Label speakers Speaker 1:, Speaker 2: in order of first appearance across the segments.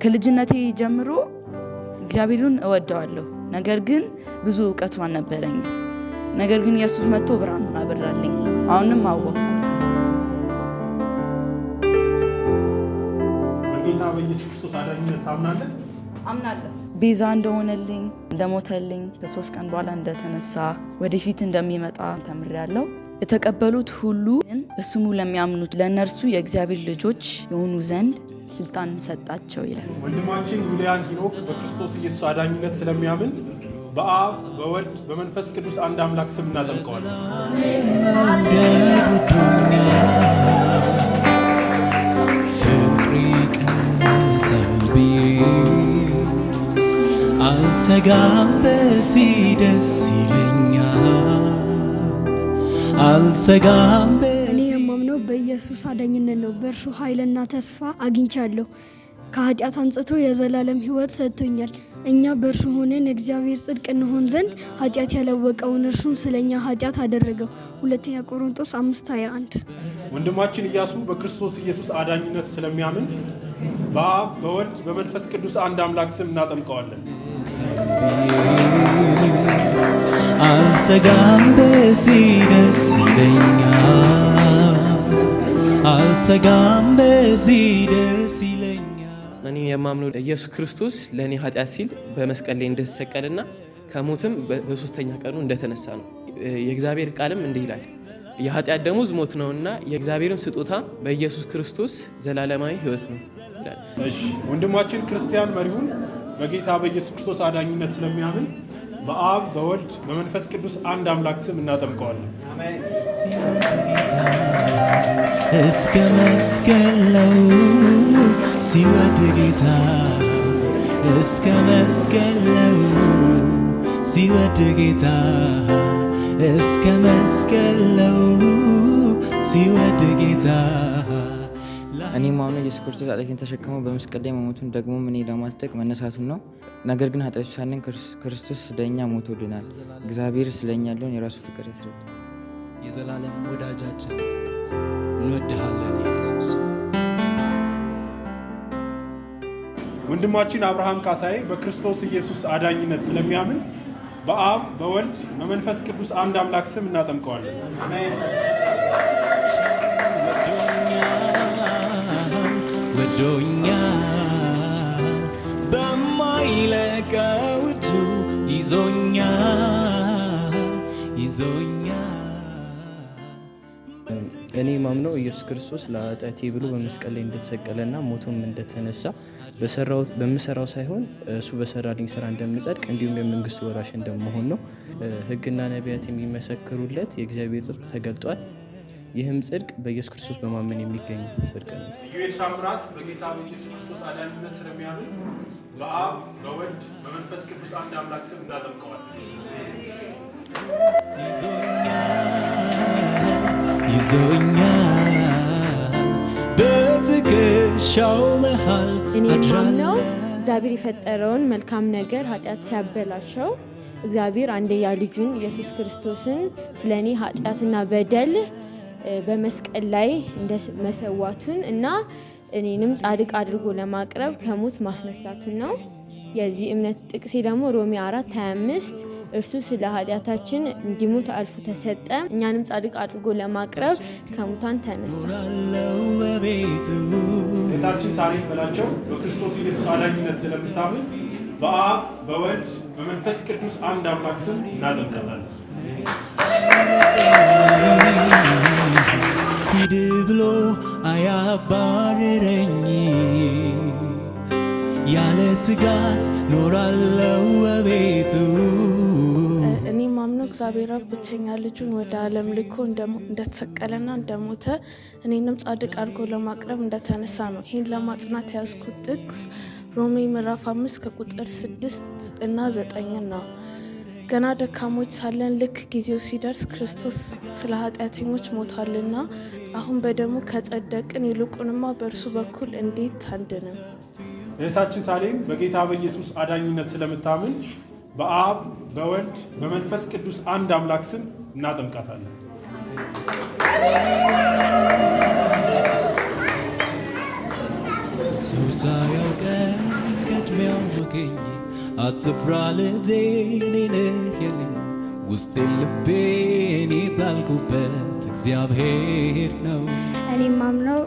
Speaker 1: ከልጅነቴ ጀምሮ እግዚአብሔርን እወደዋለሁ። ነገር ግን ብዙ እውቀቱ አልነበረኝም። ነገር ግን ኢየሱስ መጥቶ ብርሃኑን አበራልኝ። አሁንም አወቅኩ።
Speaker 2: በጌታ በኢየሱስ ክርስቶስ አዳኝነት ታምናለህ?
Speaker 1: አምናለሁ። ቤዛ እንደሆነልኝ፣ እንደሞተልኝ፣ ከ3 ቀን በኋላ እንደተነሳ፣ ወደፊት እንደሚመጣ ተምሬያለሁ። የተቀበሉት ሁሉ ግን በስሙ ለሚያምኑት ለእነርሱ የእግዚአብሔር ልጆች የሆኑ ዘንድ ስልጣን ሰጣቸው ይላል።
Speaker 2: ወንድማችን ዩሊያን ሂኖክ በክርስቶስ ኢየሱስ አዳኝነት ስለሚያምን በአብ በወልድ በመንፈስ ቅዱስ አንድ አምላክ ስም እናጠምቀዋለን።
Speaker 3: አልሰጋም በዚህ ደስ ይለኛል፣ አልሰጋም።
Speaker 4: እኔ የማምነው በኢየሱስ አዳኝነት ነው። በእርሱ ኃይልና ተስፋ አግኝቻለሁ። ከኃጢአት አንጽቶ የዘላለም ሕይወት ሰጥቶኛል። እኛ በእርሱ ሆነን እግዚአብሔር ጽድቅ እንሆን ዘንድ ኃጢአት ያላወቀውን እርሱን ስለኛ ኃጢአት አደረገው። 2 ቆሮንቶስ 5:21።
Speaker 2: ወንድማችን ኢያሱ በክርስቶስ ኢየሱስ አዳኝነት ስለሚያምን በአብ በወልድ በመንፈስ ቅዱስ አንድ አምላክ ስም እናጠምቀዋለን።
Speaker 3: አልሰጋም በዚህ ደስ ይለኛል፣ አልሰጋም በዚህ ደስ ይለኛል።
Speaker 5: እኔ የማምነው ኢየሱስ ክርስቶስ ለእኔ ኃጢአት ሲል በመስቀል ላይ እንደተሰቀለና ከሞትም በ3ኛ ቀኑ እንደተነሳ ነው። የእግዚአብሔር ቃልም እንዲህ ይላል፣ የኃጢአት ደሞዝ ሞት ነውና የእግዚአብሔርም ስጦታ በኢየሱስ ክርስቶስ ዘላለማዊ ሕይወት ነው ይላል።
Speaker 2: እሺ፣ ወንድማችን ክርስቲያን መሪሁን በጌታ በኢየሱስ ክርስቶስ አዳኝነት ስለሚያምን በአብ በወልድ በመንፈስ ቅዱስ አንድ አምላክ ስም እናጠምቀዋለን።
Speaker 3: እስከ መስቀለው ሲወድ ጌታ፣ እስከ መስቀለው ሲወድ ጌታ፣ እስከ መስቀለው ሲወድ ጌታ።
Speaker 6: እኔ ማምነው ኢየሱስ ክርስቶስ ኃጢአቴን ተሸክሞ በመስቀል ላይ መሞቱን ደግሞ እኔ ለማጽደቅ መነሳቱን ነው። ነገር ግን ኃጢአቶች ሳለን ክርስቶስ ስለኛ ሞቶልናል። እግዚአብሔር ስለኛ ያለውን የራሱ ፍቅር ያስረዳል።
Speaker 3: የዘላለም ወዳጃችን እንወድሃለን ኢየሱስ።
Speaker 2: ወንድማችን አብርሃም ካሳዬ በክርስቶስ ኢየሱስ አዳኝነት ስለሚያምን በአብ በወልድ በመንፈስ ቅዱስ አንድ አምላክ ስም እናጠምቀዋለን።
Speaker 3: ወዶኛል በማይለቀው እጁ ይዞኛል፣ ይዞኛል።
Speaker 7: እኔ ማምነው ኢየሱስ ክርስቶስ ለኃጢአቴ ብሎ በመስቀል ላይ እንደተሰቀለና ሞቶም እንደተነሳ በምሰራው ሳይሆን እሱ በሰራልኝ ስራ እንደምጸድቅ እንዲሁም የመንግስቱ ወራሽ እንደመሆን ነው። ሕግና ነቢያት የሚመሰክሩለት የእግዚአብሔር ጽድቅ ተገልጧል። ይህም ጽድቅ በኢየሱስ ክርስቶስ በማመን የሚገኝ ጽድቅ ነው።
Speaker 2: ኢዩኤል ታምራት በጌታ በኢየሱስ ክርስቶስ አዳኝነት ስለሚያምን በአብ በወልድ በመንፈስ ቅዱስ አንድ አምላክ ስም እናጠምቀዋለን።
Speaker 3: ይዞኛል በትከሻው መሃል።
Speaker 8: እኔ የማምነው እግዚአብሔር የፈጠረውን መልካም ነገር ኃጢአት ሲያበላሸው እግዚአብሔር አንድያ ልጁን ኢየሱስ ክርስቶስን ስለ እኔ ኃጢአትና በደል በመስቀል ላይ እንደ መሰዋቱን እና እኔንም ጻድቅ አድርጎ ለማቅረብ ከሞት ማስነሳቱን ነው። የዚህ እምነት ጥቅሴ ደግሞ ሮሜ 4:25 እርሱ ስለ ኃጢአታችን እንዲሞት አልፎ ተሰጠ፣ እኛንም ጻድቅ አድርጎ ለማቅረብ ከሙታን ተነሳ።
Speaker 2: ጌታችን ሳሌም በላቸው በክርስቶስ ኢየሱስ አዳኝነት ስለምታምን በአብ በወልድ በመንፈስ ቅዱስ አንድ አምላክ ስም እናጠምቃታለን።
Speaker 3: ሂድ ብሎ አያባርረኝ፣ ያለ ስጋት ኖራለው በቤቱ።
Speaker 9: እኔ ማምነው እግዚአብሔር አብ ብቸኛ ልጁን ወደ ዓለም ልኮ እንደተሰቀለና እንደሞተ እኔንም ጻድቅ አድርጎ ለማቅረብ እንደተነሳ ነው። ይህን ለማጽናት ያዝኩት ጥቅስ ሮሜ ምዕራፍ 5 ከቁጥር 6 እና 9 ነው። ገና ደካሞች ሳለን ልክ ጊዜው ሲደርስ ክርስቶስ ስለ ኃጢአተኞች ሞቷልና አሁን በደሙ ከጸደቅን ይልቁንማ በእርሱ በኩል እንዴት አንድንም።
Speaker 2: እህታችን ሳሌም በጌታ በኢየሱስ አዳኝነት ስለምታምን በአብ በወልድ በመንፈስ ቅዱስ አንድ አምላክ ስም እናጠምቃታለን።
Speaker 3: ሰው ሳያውቀን አትፍራ ልጄ እኔ ነህ የኔ ውስጤን ልቤን የጣልኩበት እግዚአብሔር ነው።
Speaker 10: እኔ ማምነው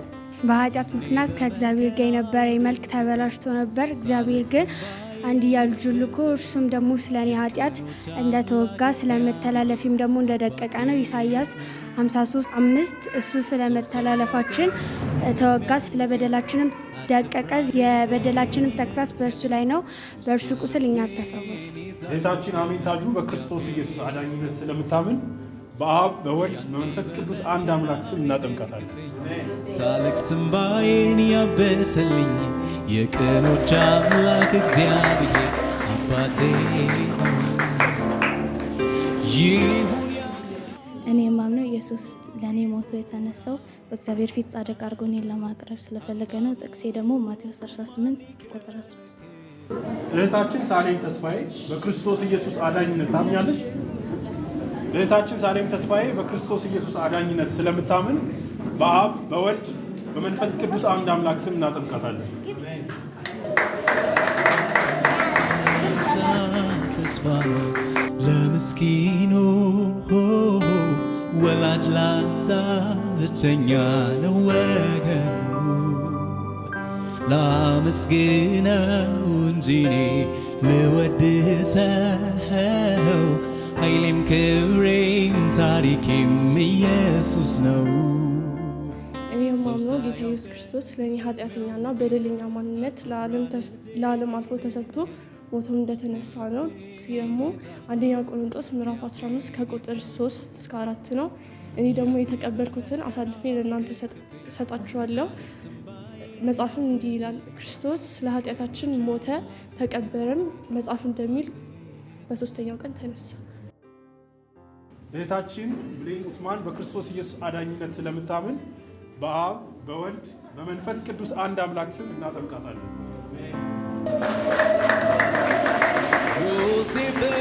Speaker 10: በኃጢአት ምክንያት ከእግዚአብሔር ጋር የነበረ መልክ ተበላሽቶ ነበር። እግዚአብሔር ግን አንድያ ልጁን ልኮ እርሱም ደግሞ ስለ እኔ ኃጢአት እንደተወጋ ስለመተላለፊም ደግሞ እንደደቀቀ ነው። ኢሳይያስ 53:5 እሱ ስለ መተላለፋችን ተወጋ፣ ስለ በደላችንም ደቀቀ፣ የበደላችንም ተግሣጽ በእሱ ላይ ነው፣ በእርሱ ቁስል እኛ ተፈወስ።
Speaker 2: እህታችን አሜን ታጁ በክርስቶስ ኢየሱስ አዳኝነት ስለምታምን በአብ በወልድ በመንፈስ ቅዱስ አንድ አምላክ ስም እናጠምቃታለን።
Speaker 3: ሳለቅስ እንባዬን ያበሰልኝ የቅኖች አምላክ እግዚአብሔር አባቴ
Speaker 10: እኔ የማምነው ኢየሱስ ለእኔ ሞቶ የተነሳው በእግዚአብሔር ፊት ጻድቅ አድርጎ እኔን ለማቅረብ ስለፈለገ ነው። ጥቅሴ ደግሞ ማቴዎስ 18:13።
Speaker 2: እህታችን ሳሌም ተስፋዬ በክርስቶስ ኢየሱስ አዳኝነት ታምኛለሽ? እህታችን ሳሌም ተስፋዬ በክርስቶስ ኢየሱስ አዳኝነት ስለምታምን በአብ በወልድ በመንፈስ ቅዱስ አንድ አምላክ ስም እናጠምቃታለን።
Speaker 3: ተስፋ ለምስኪኑ ወላጅ ላጣ ብቸኛ ነው ወገኑ ላመስግነው እንጂ እኔ ልወድሰው ኃይሌም ክብሬም ታሪኬም ኢየሱስ ነው።
Speaker 9: እኔ የማምነው ጌታ ኢየሱስ ክርስቶስ ለእኔ ኃጢአተኛና በደለኛ ማንነት ለዓለም አልፎ ተሰጥቶ ሞቶም እንደተነሳ ነው። ይህ ደግሞ አንደኛ ቆሮንጦስ ምዕራፍ 15 ከቁጥር 3 እስከ 4 ነው። እኔ ደግሞ የተቀበልኩትን አሳልፌ ለእናንተ ሰጣችኋለሁ። መጽሐፍም እንዲህ ይላል፣ ክርስቶስ ለኃጢአታችን ሞተ ተቀበረም፣ መጽሐፍ እንደሚል በሶስተኛው ቀን ተነሳ።
Speaker 2: እህታችን ብሌን ኡስማን በክርስቶስ ኢየሱስ አዳኝነት ስለምታምን በአብ በወልድ በመንፈስ ቅዱስ አንድ አምላክ ስም እናጠምቃታለን።
Speaker 3: ዮሴፍን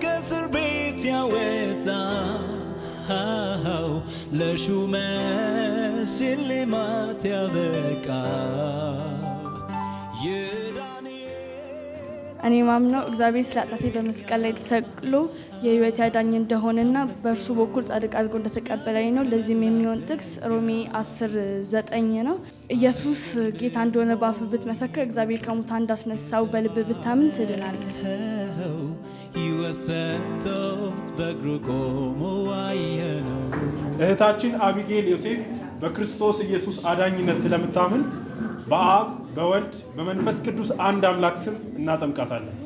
Speaker 3: ከእስር ቤት ያወጣው ለሹመት ሽልማት ያበቃ
Speaker 1: እኔ ማምነው እግዚአብሔር ስለ ኃጢአቴ በመስቀል ላይ ተሰቅሎ የሕይወት ያዳኝ እንደሆነና በእርሱ በኩል ጻድቅ አድርጎ እንደተቀበለኝ ነው። ለዚህም የሚሆን ጥቅስ ሮሜ 10:9 ነው። ኢየሱስ ጌታ እንደሆነ በአፍህ ብትመሰክር እግዚአብሔር ከሙታን እንዳስነሳው በልብ ብታምን ትድናለህ።
Speaker 3: ሕይወት ሰጥቶት በእግሩ ቆሞ አየነው።
Speaker 2: እህታችን አቢጌል ዮሴፍ በክርስቶስ ኢየሱስ አዳኝነት ስለምታምን በአብ በወልድ በመንፈስ ቅዱስ አንድ አምላክ ስም እናጠምቃታለን።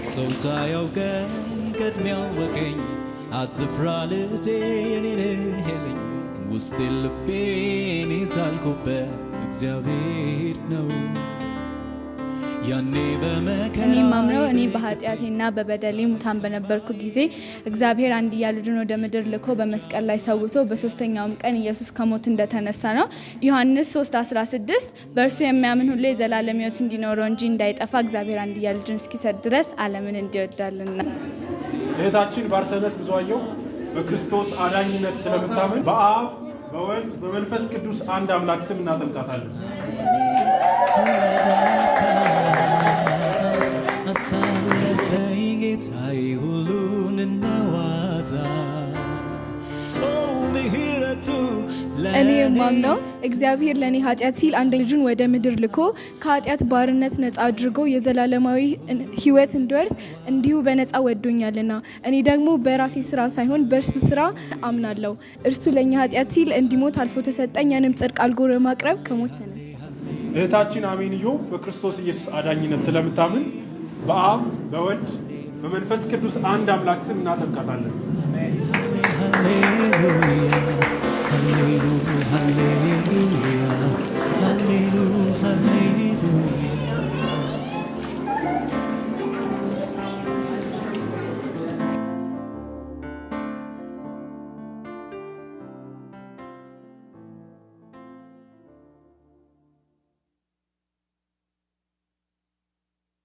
Speaker 3: ሰው ሳያውቀኝ ቀድሞ ያወቀኝ አትፍራ ልጄ የኔ ነህ ያለኝ ውስጤን ልቤን የጣልኩበት እግዚአብሔር ነው።
Speaker 1: እኔ ማምነው እኔ በኃጢአቴና በበደሌ ሙታን በነበርኩ ጊዜ እግዚአብሔር አንድያ ልጁን ወደ ምድር ልኮ በመስቀል ላይ ሰውቶ በሶስተኛውም ቀን ኢየሱስ ከሞት እንደተነሳ ነው። ዮሐንስ 3:16 በእርሱ የሚያምን ሁሉ የዘላለም ሕይወት እንዲኖረው እንጂ እንዳይጠፋ እግዚአብሔር አንድያ ልጁን እስኪሰጥ ድረስ ዓለምን እንዲወዳልና።
Speaker 2: እህታችን ባርሰነት ብዙአየሁ በክርስቶስ አዳኝነት ስለምታምን በአብ በወልድ በመንፈስ ቅዱስ አንድ አምላክ ስም እናጠምቃታለን።
Speaker 3: አሳለፈኝ ጌታዬ ሁሉን እንደዋዛ ምሕረቱ
Speaker 4: እኔ የማምነው እግዚአብሔር ለእኔ ኃጢአት ሲል አንድ ልጁን ወደ ምድር ልኮ ከኃጢአት ባርነት ነፃ አድርጎ የዘላለማዊ ሕይወት እንድወርስ እንዲሁ በነፃ ወዶኛልና እኔ ደግሞ በራሴ ስራ ሳይሆን በእርሱ ስራ አምናለሁ። እርሱ ለእኛ ኃጢአት ሲል እንዲሞት አልፎ ተሰጠኝ፣ ያንም ጽድቅ አድርጎ ለማቅረብ ከሞት ተነሳ።
Speaker 2: እህታችን አሜንዮ በክርስቶስ ኢየሱስ አዳኝነት ስለምታምን በአብ በወልድ በመንፈስ ቅዱስ አንድ አምላክ ስም እናጠምቃታለን።
Speaker 3: ሃሌሉያ ሃሌሉያ ሃሌሉያ